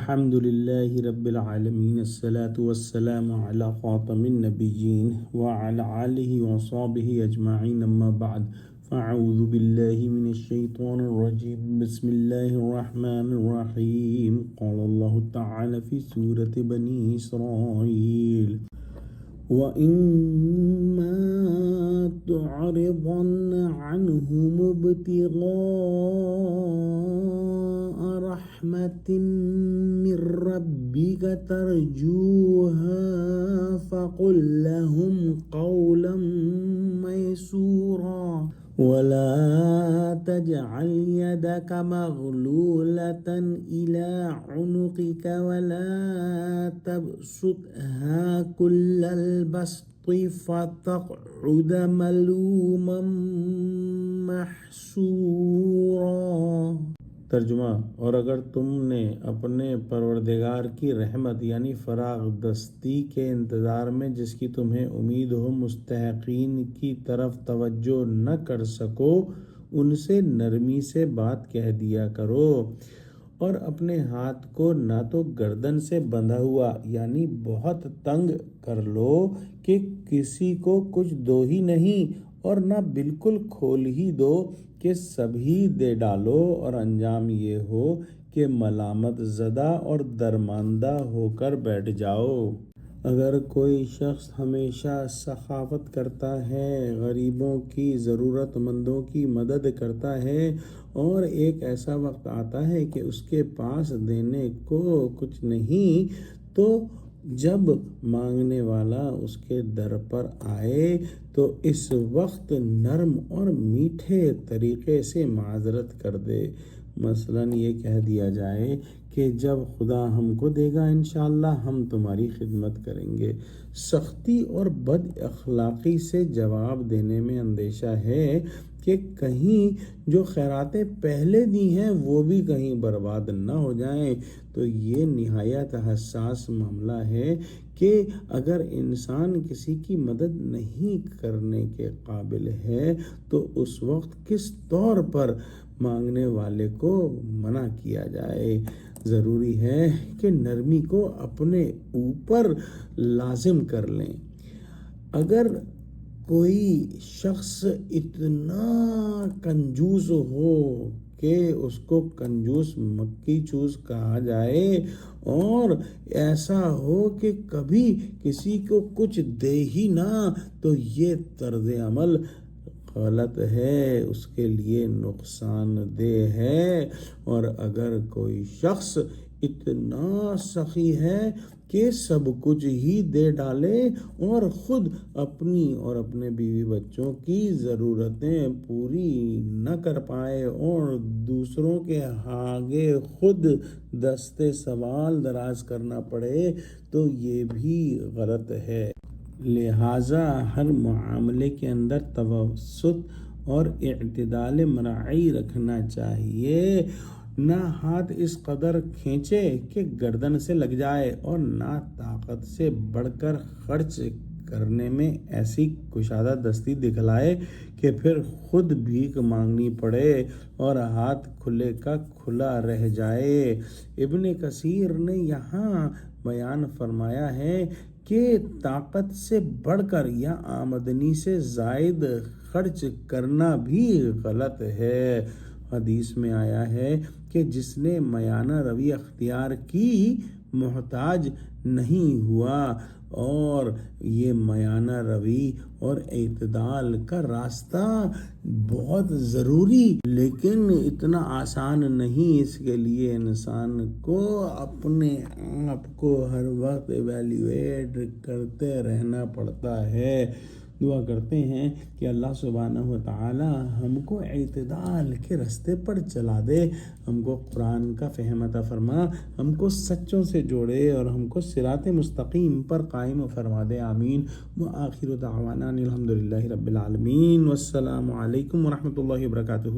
الحمد لله رب العالمين الصلاة والسلام على خاتم النبيين وعلى آله وصحبه أجمعين أما بعد فأعوذ بالله من الشيطان الرجيم بسم الله الرحمن الرحيم قال الله تعالى في سورة بني إسرائيل وَإِمَّا تُعْرِضَنَّ عَنْهُمُ ابْتِغَاءَ رَحْمَةٍ مِّن رَّبِّكَ تَرْجُوهَا فَقُل لَّهُمْ قَوْلًا مَّيْسُورًا ولا تجعل يدك مغلولة إلى عنقك ولا تبسطها كل البسط فتقعد ملوما محسورا۔ ترجمہ: اور اگر تم نے اپنے پروردگار کی رحمت یعنی فراغ دستی کے انتظار میں جس کی تمہیں امید ہو مستحقین کی طرف توجہ نہ کر سکو ان سے نرمی سے بات کہہ دیا کرو، اور اپنے ہاتھ کو نہ تو گردن سے بندھا ہوا یعنی بہت تنگ کر لو کہ کسی کو کچھ دو ہی نہیں، اور نہ بالکل کھول ہی دو کہ سبھی دے ڈالو، اور انجام یہ ہو کہ ملامت زدہ اور درماندہ ہو کر بیٹھ جاؤ۔ اگر کوئی شخص ہمیشہ سخاوت کرتا ہے، غریبوں کی، ضرورت مندوں کی مدد کرتا ہے، اور ایک ایسا وقت آتا ہے کہ اس کے پاس دینے کو کچھ نہیں، تو جب مانگنے والا اس کے در پر آئے تو اس وقت نرم اور میٹھے طریقے سے معذرت کر دے۔ مثلاً یہ کہہ دیا جائے کہ جب خدا ہم کو دے گا انشاءاللہ ہم تمہاری خدمت کریں گے۔ سختی اور بد اخلاقی سے جواب دینے میں اندیشہ ہے کہ کہیں جو خیراتیں پہلے دی ہیں وہ بھی کہیں برباد نہ ہو جائیں، تو یہ نہایت حساس معاملہ ہے کہ اگر انسان کسی کی مدد نہیں کرنے کے قابل ہے تو اس وقت کس طور پر مانگنے والے کو منع کیا جائے۔ ضروری ہے کہ نرمی کو اپنے اوپر لازم کر لیں۔ اگر کوئی شخص اتنا کنجوس ہو کہ اس کو کنجوس مکی چوس کہا جائے، اور ایسا ہو کہ کبھی کسی کو کچھ دے ہی نہ، تو یہ طرز عمل غلط ہے، اس کے لیے نقصان دہ ہے۔ اور اگر کوئی شخص اتنا سخی ہے کہ سب کچھ ہی دے ڈالے اور خود اپنی اور اپنے بیوی بچوں کی ضرورتیں پوری نہ کر پائے اور دوسروں کے آگے خود دستے سوال دراز کرنا پڑے، تو یہ بھی غلط ہے۔ لہٰذا ہر معاملے کے اندر توسط اور اعتدال مراعی رکھنا چاہیے۔ نہ ہاتھ اس قدر کھینچے کہ گردن سے لگ جائے، اور نہ طاقت سے بڑھ کر خرچ کرنے میں ایسی کشادہ دستی دکھلائے کہ پھر خود بھیک مانگنی پڑے اور ہاتھ کھلے کا کھلا رہ جائے۔ ابن کثیر نے یہاں بیان فرمایا ہے کہ طاقت سے بڑھ کر یا آمدنی سے زائد خرچ کرنا بھی غلط ہے۔ حدیث میں آیا ہے کہ جس نے میانہ روی اختیار کی محتاج نہیں ہوا، اور یہ میانہ روی اور اعتدال کا راستہ بہت ضروری لیکن اتنا آسان نہیں، اس کے لیے انسان کو اپنے آپ کو ہر وقت ایویلیویٹ کرتے رہنا پڑتا ہے۔ دعا کرتے ہیں کہ اللہ سبحانہ و تعالی ہم کو اعتدال کے راستے پر چلا دے، ہم کو قرآن کا فہم عطا فرما، ہم کو سچوں سے جوڑے اور ہم کو صراط مستقیم پر قائم فرما دے، آمین۔ وآخر دعوانا الحمد للہ رب العالمین، والسلام علیکم ورحمۃ اللہ وبرکاتہ۔